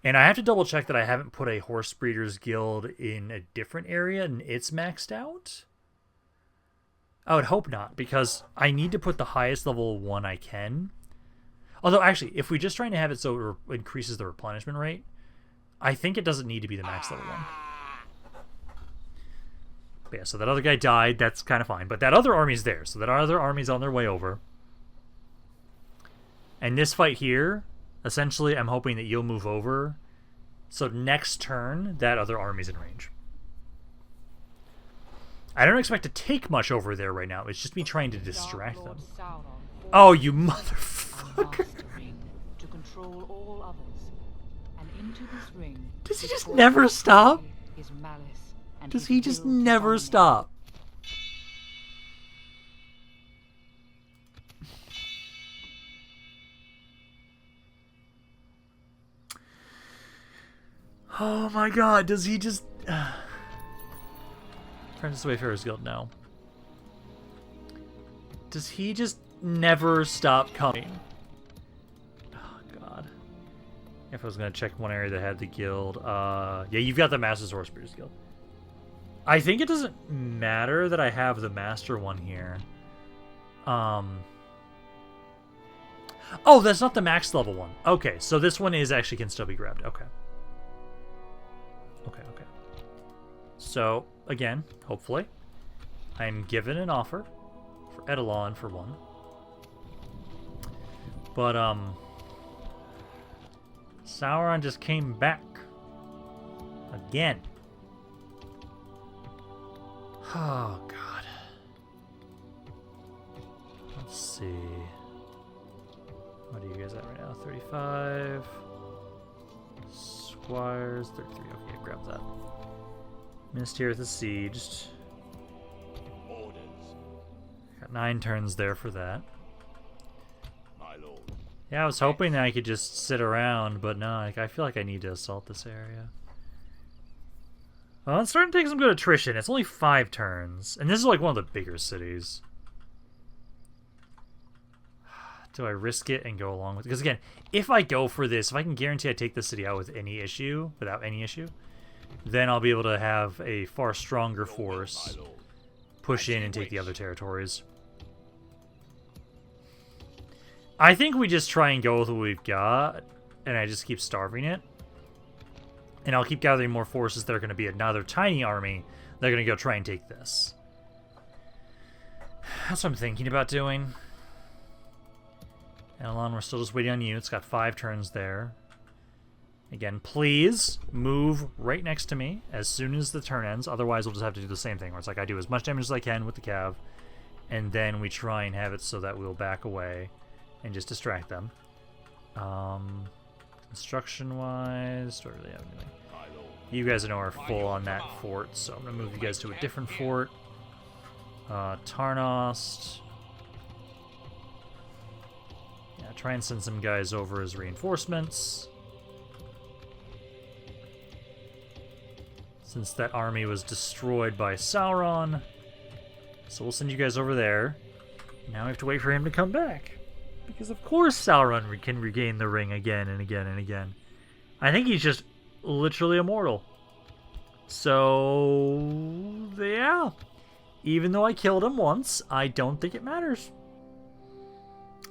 And I have to double check that I haven't put a Horse Breeders Guild in a different area and it's maxed out. I would hope not, because I need to put the highest level one I can. Although, actually, if we're just trying to have it so it increases the replenishment rate, I think it doesn't need to be the max level one. But yeah, so that other guy died. That's kind of fine. But that other army's there. So that other army's on their way over. And this fight here, essentially, I'm hoping that you'll move over. So next turn, that other army's in range. I don't expect to take much over there right now. It's just me trying to distract them. Oh, you motherfucker. To control all others. And into this ring, Does he just never stop? his malice and Does his he just will to never dominate. stop? Oh my god, does he just... Apprentice Wayfarer's Guild, no. Does he just never stop coming? Oh god. If I was going to check one area that had the guild... yeah, you've got the Master's Horse Breeders Guild. I think it doesn't matter that I have the Master one here. Oh, that's not the max level one. Okay, so this one is actually can still be grabbed. Okay. Okay. So, again, hopefully, I'm given an offer for Eidolon for one. But, Sauron just came back. Again. Oh, God. Let's see. What are you guys at right now? 35. Squires, 33. Okay, grab that. Minas Tirith is sieged. Orders, Got 9 turns there for that. my lord. Yeah, I was hoping that I could just sit around, but no, like, I feel like I need to assault this area. Well, it's starting to take some good attrition. It's only 5 turns. And this is like one of the bigger cities. Do I risk it and go along with it? Because again, if I go for this, if I can guarantee I take the city out without any issue, then I'll be able to have a far stronger force push in and take the other territories. I think we just try and go with what we've got, and I just keep starving it. And I'll keep gathering more forces that are going to be another tiny army that are going to go try and take this. That's what I'm thinking about doing. Annulond, we're still just waiting on you. It's got 5 turns there. Again, please move right next to me as soon as the turn ends. Otherwise, we'll just have to do the same thing, where it's like I do as much damage as I can with the cav, and then we try and have it so that we'll back away and just distract them. Construction-wise, what do they have doing? You guys I know are full on that fort, so I'm going to move you guys to a different fort. Tarnost. Yeah, try and send some guys over as reinforcements. since that army was destroyed by Sauron. So we'll send you guys over there. Now we have to wait for him to come back. Because of course Sauron can regain the ring again and again and again. I think he's just literally immortal. So, yeah. Even though I killed him once, I don't think it matters.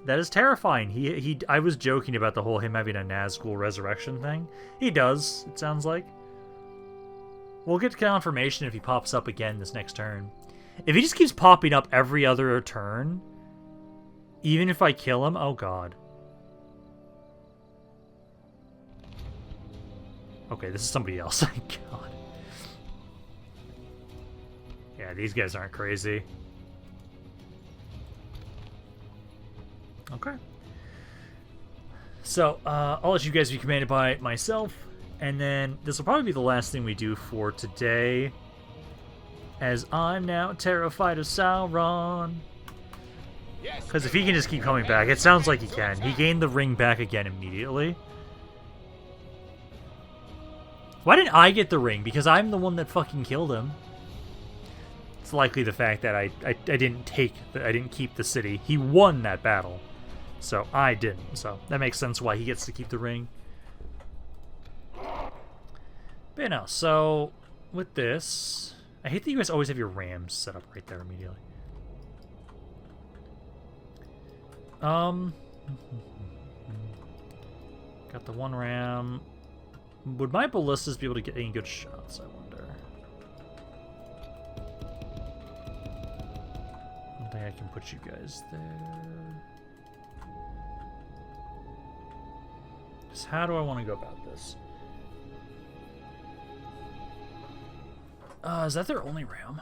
That is terrifying. I was joking about the whole him having a Nazgul resurrection thing. He does, it sounds like. We'll get confirmation if he pops up again this next turn. If he just keeps popping up every other turn, even if I kill him, oh god. Okay, this is somebody else. God. Yeah, these guys aren't crazy. Okay. So, I'll let you guys be commanded by myself, and then this will probably be the last thing we do for today, as I'm now terrified of Sauron. Because if he can just keep coming back, it sounds like he can. He gained the ring back again immediately. Why didn't I get the ring? Because I'm the one that fucking killed him. It's likely the fact that I didn't keep the city. He won that battle. So I didn't. So that makes sense why he gets to keep the ring. But you know, so with this, I hate that you guys always have your rams set up right there immediately. Got the one ram. Would my ballistas be able to get any good shots, I wonder? I don't think I can put you guys there. Just how do I want to go about this? Is that their only ram?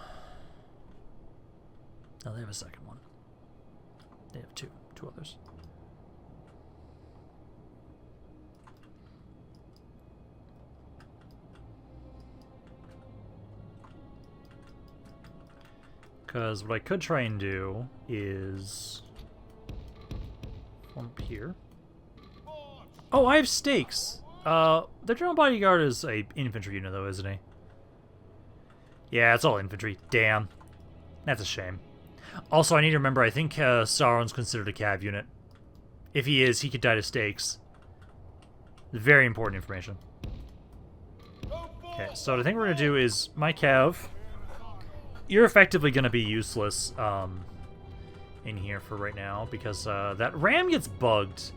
No, they have a second one. They have two others. Because what I could try and do is one up here. Oh, I have stakes. The General Bodyguard is a infantry unit, though, isn't he? Yeah, it's all infantry. Damn. That's a shame. Also, I need to remember, I think Sauron's considered a cav unit. If he is, he could die to stakes. Very important information. Okay, so the thing we're going to do is, my cav, you're effectively going to be useless in here for right now, because that ram gets bugged.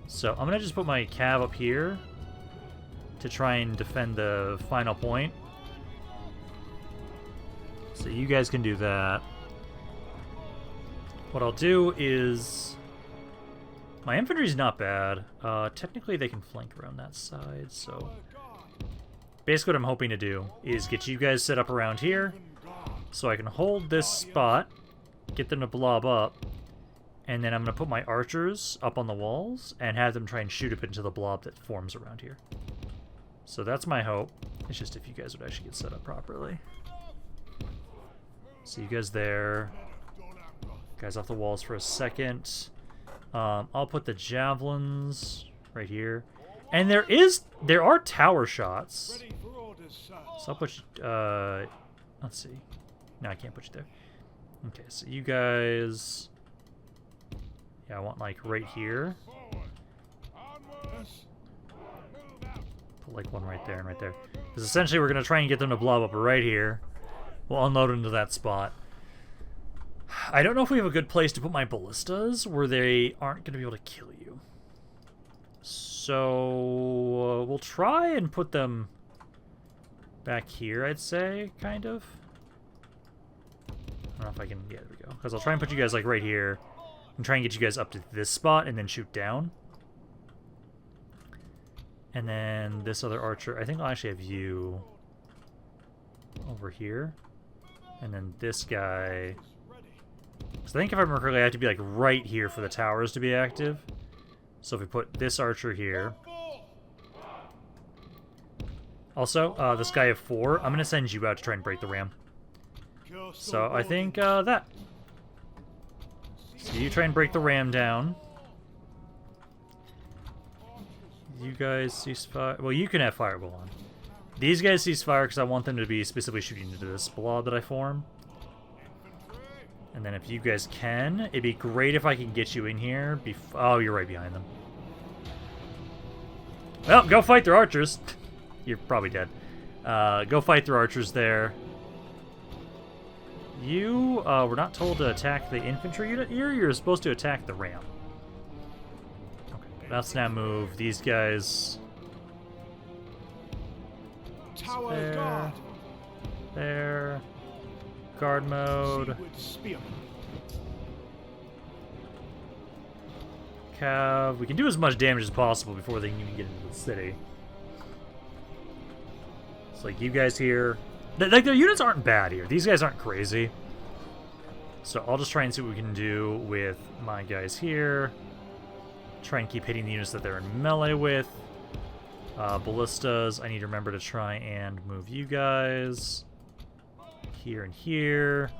So I'm going to just put my cav up here to try and defend the final point. So you guys can do that. What I'll do is... my infantry's not bad. Technically they can flank around that side, so... basically what I'm hoping to do is get you guys set up around here, so I can hold this spot, get them to blob up, and then I'm going to put my archers up on the walls and have them try and shoot up into the blob that forms around here. So that's my hope. It's just if you guys would actually get set up properly. See you guys there. Guys off the walls for a second. I'll put the javelins right here. And there are tower shots. So I'll put you, let's see. No, I can't put you there. Okay, so you guys... yeah, I want like right here. Put like one right there and right there. Because essentially we're going to try and get them to blob up right here. We'll unload into that spot. I don't know if we have a good place to put my ballistas where they aren't going to be able to kill you. So we'll try and put them back here, I'd say, kind of. I don't know if I can... yeah, there we go. Because I'll try and put you guys like right here and try and get you guys up to this spot and then shoot down. And then this other archer, I think I'll actually have you over here. And then this guy... so I think if I remember correctly, I have to be like right here for the towers to be active. So if we put this archer here... also, this guy of 4, I'm going to send you out to try and break the ram. So I think that. So you try and break the ram down. You guys cease fire. Well, you can have fireball on. These guys cease fire because I want them to be specifically shooting into this blob that I form. And then if you guys can, it'd be great if I can get you in here. Oh, you're right behind them. Well, go fight their archers. You're probably dead. Go fight their archers there. You were not told to attack the infantry unit here. You're supposed to attack the ram. Okay, let's now move these guys. Tower There. guard. There. Guard mode. Seaward spearmen. Cav. We can do as much damage as possible before they can even get into the city. It's like you guys here. Like, their units aren't bad here. These guys aren't crazy. So I'll just try and see what we can do with my guys here. Try and keep hitting the units that they're in melee with. Ballistas, I need to remember to try and move you guys. Here and here.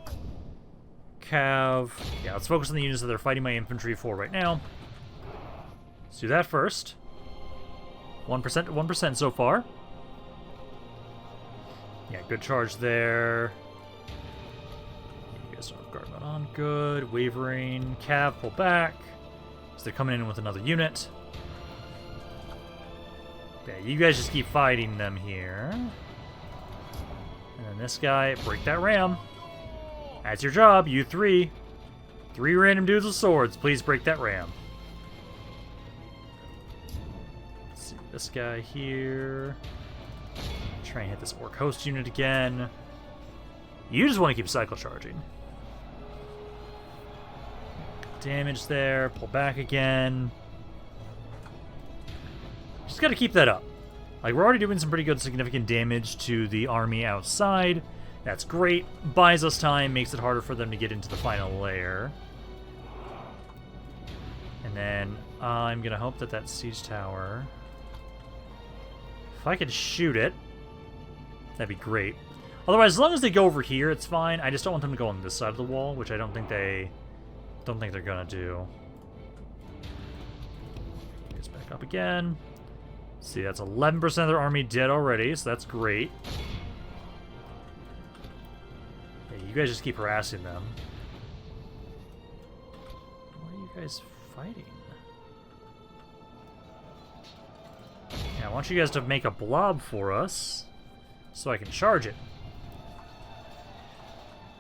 Cav. Yeah, let's focus on the units that they're fighting my infantry for right now. Let's do that first. 1% to 1% so far. Yeah, good charge there. You guys don't have guard mode on. Good. Wavering. Cav, pull back. So they're coming in with another unit. Yeah, you guys just keep fighting them here. And then this guy, break that ram. That's your job, you three. 3 random dudes with swords. Please break that ram. Let's see this guy here. Try and hit this orc host unit again. You just want to keep cycle charging. Damage there. Pull back again. Just got to keep that up. Like, we're already doing some pretty good significant damage to the army outside. That's great. Buys us time. Makes it harder for them to get into the final layer. And then I'm going to hope that that siege tower... If I could shoot it, that'd be great. Otherwise, as long as they go over here, it's fine. I just don't want them to go on this side of the wall, which I don't think they're gonna do. Let's back up again. See, that's 11% of their army dead already, so that's great. Yeah, you guys just keep harassing them. What are you guys fighting? Yeah, I want you guys to make a blob for us so I can charge it.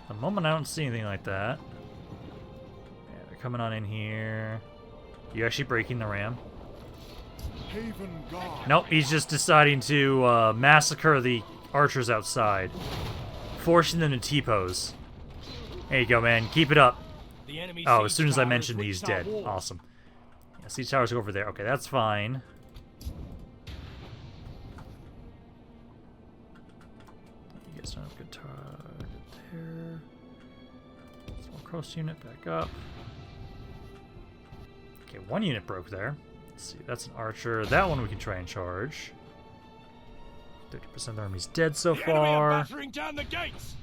At the moment, I don't see anything like that. Yeah, they're coming on in here. You actually breaking the ram? Haven guard. Nope, he's just deciding to massacre the archers outside, forcing them to T-pose. There you go, man. Keep it up. The enemy Oh, as siege soon as I tower mentioned has he's reached our dead. walls. Awesome. Yeah, siege towers go over there. Okay, that's fine. You guys don't have good target there. Small cross unit, back up. Okay, 1 unit broke there. Let's see, that's an archer. That one we can try and charge. 30% of the army's dead so The enemy are far. battering down the gates.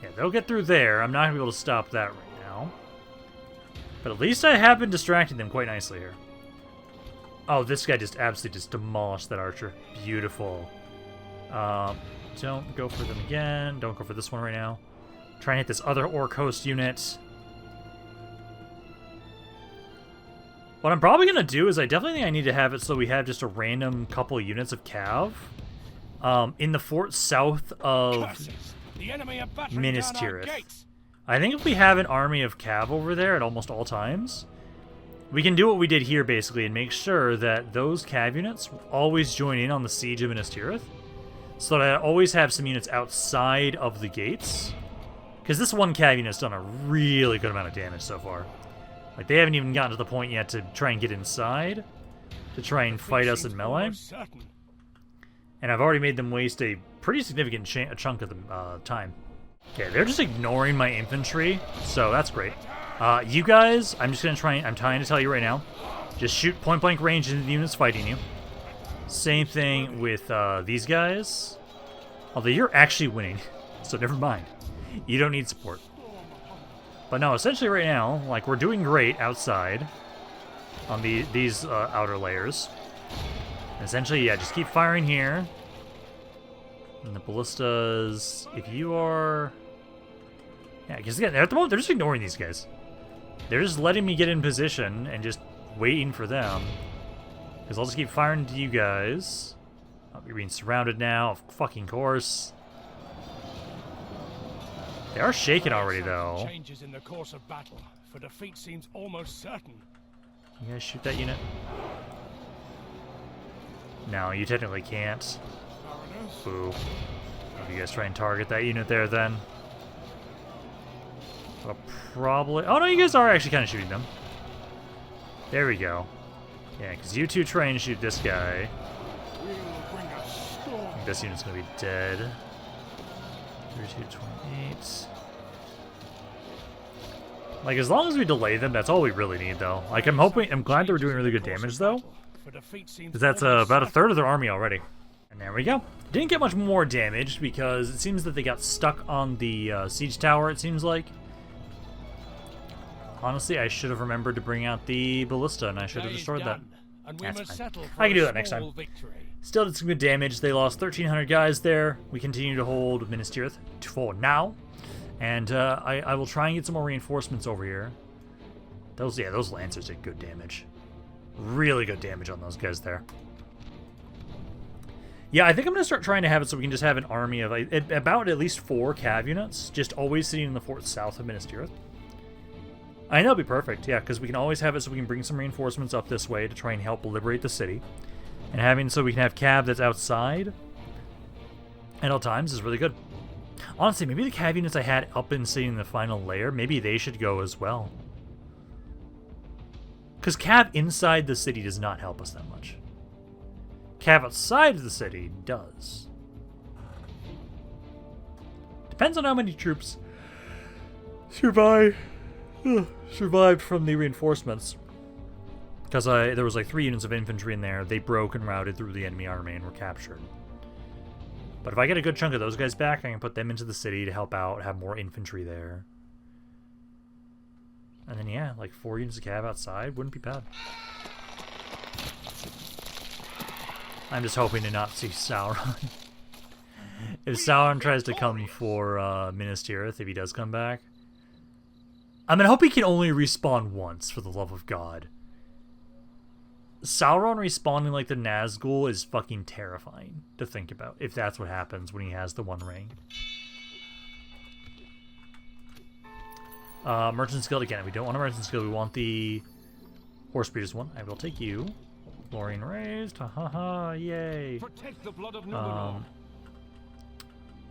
Yeah, they'll get through there. I'm not going to be able to stop that right now. But at least I have been distracting them quite nicely here. Oh, this guy just absolutely just demolished that archer. Beautiful. Don't go for them again. Don't go for this one right now. Try and hit this other orc host unit. What I'm probably going to do is I definitely think I need to have it so we have just a random couple units of cav in the fort south of Curses. The enemy are battering Minas down our Tirith. gates. I think if we have an army of cav over there at almost all times, we can do what we did here basically and make sure that those cav units always join in on the siege of Minas Tirith, so that I always have some units outside of the gates. Because this one cav unit's done a really good amount of damage so far. Like, they haven't even gotten to the point yet to try and get inside, to try and fight us in melee. Certain. And I've already made them waste a pretty significant chunk of the time. Okay, they're just ignoring my infantry, so that's great. You guys, I'm just going to try and... I'm trying to tell you right now. Just shoot point-blank range into the units fighting you. Same thing with these guys. Although you're actually winning, so never mind. You don't need support. But no, essentially right now, like, we're doing great outside on these outer layers. Essentially, yeah, just keep firing here. And the ballistas, if you are... Yeah, because again, at the moment, they're just ignoring these guys. They're just letting me get in position and just waiting for them. Because I'll just keep firing into you guys. Oh, you're being surrounded now, of fucking course. They are shaking already, though. Changes in the course of battle, for defeat seems almost certain. You guys shoot that unit? No, you technically can't. Boo. If you guys try and target that unit there, then. I'll probably... Oh, no, you guys are actually kind of shooting them. There we go. Yeah, because you two try and shoot this guy. I think this unit's going to be dead. 3228. Like, as long as we delay them, that's all we really need, though. Like, I'm glad they're doing really good damage, though. Because that's about a third of their army already. And there we go. Didn't get much more damage, because it seems that they got stuck on the siege tower, it seems like. Honestly, I should have remembered to bring out the ballista, and I should have destroyed that. That's fine. I can do that next time. Still did some good damage. They lost 1,300 guys there. We continue to hold Minas Tirith for now. And I will try and get some more reinforcements over here. Those Lancers did good damage. Really good damage on those guys there. Yeah, I think I'm going to start trying to have it so we can just have an army of about at least 4 cav units, just always sitting in the fort south of Minas Tirith. I know it'll be perfect, yeah, because we can always have it so we can bring some reinforcements up this way to try and help liberate the city. And having so we can have cav that's outside at all times is really good. Honestly, maybe the cav units I had up and sitting in the final layer, maybe they should go as well. Because cav inside the city does not help us that much. Cav outside of the city does. Depends on how many troops survived from the reinforcements. Because there was like 3 units of infantry in there. They broke and routed through the enemy army and were captured. But if I get a good chunk of those guys back, I can put them into the city to help out, have more infantry there. And then yeah, like 4 units of cav outside wouldn't be bad. I'm just hoping to not see Sauron. If Sauron tries to come for Minas Tirith, if he does come back, I mean, I hope he can only respawn once, for the love of God. Sauron respawning like the Nazgul is fucking terrifying to think about, if that's what happens when he has the One Ring. Merchant's Guild again. We don't want a Merchant's Guild. We want the Horse Breeders one. I will take you. Glory raised. Ha ha ha. Yay. Protect the blood of I'm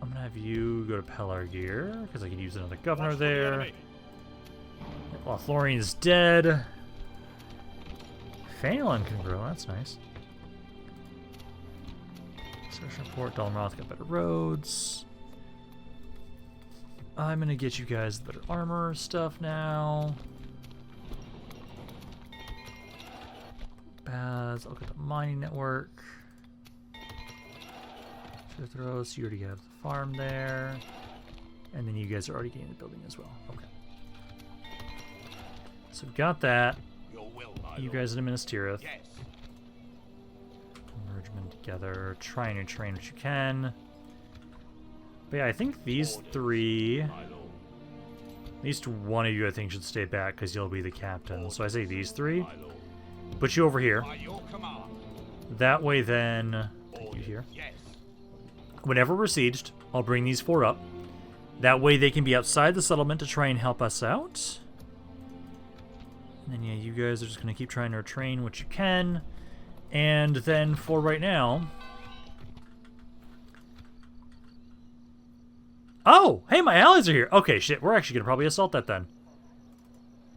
gonna have you go to Pelargir, because I could use another governor there. Well, Florian's dead. Phelan can grow, that's nice. Search report, Dol Amroth got better roads. I'm gonna get you guys better armor stuff now. Baths, I'll get the mining network. Tirith, you already have the farm there. And then you guys are already getting the building as well. Okay. So we've got that. You guys in Minas Tirith. Yes. Merge them together. Try and train what you can. But yeah, I think these 3... At least one of you, I think, should stay back because you'll be the captain. So I say these 3. Put you over here. That way then... Take you here. Whenever we're sieged, I'll bring these 4 up. That way they can be outside the settlement to try and help us out. And then, yeah, you guys are just going to keep trying to train what you can. And then, for right now... Oh! Hey, my allies are here! Okay, shit, we're actually going to probably assault that then.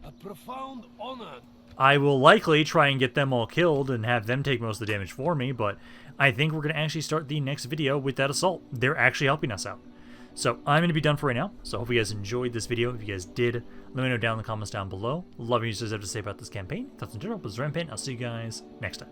A profound honor. I will likely try and get them all killed and have them take most of the damage for me, but I think we're going to actually start the next video with that assault. They're actually helping us out. So I'm going to be done for right now. So I hope you guys enjoyed this video. If you guys did, let me know down in the comments down below. Love you guys have to say about this campaign. Thoughts in general, but this is Rampaned. I'll see you guys next time.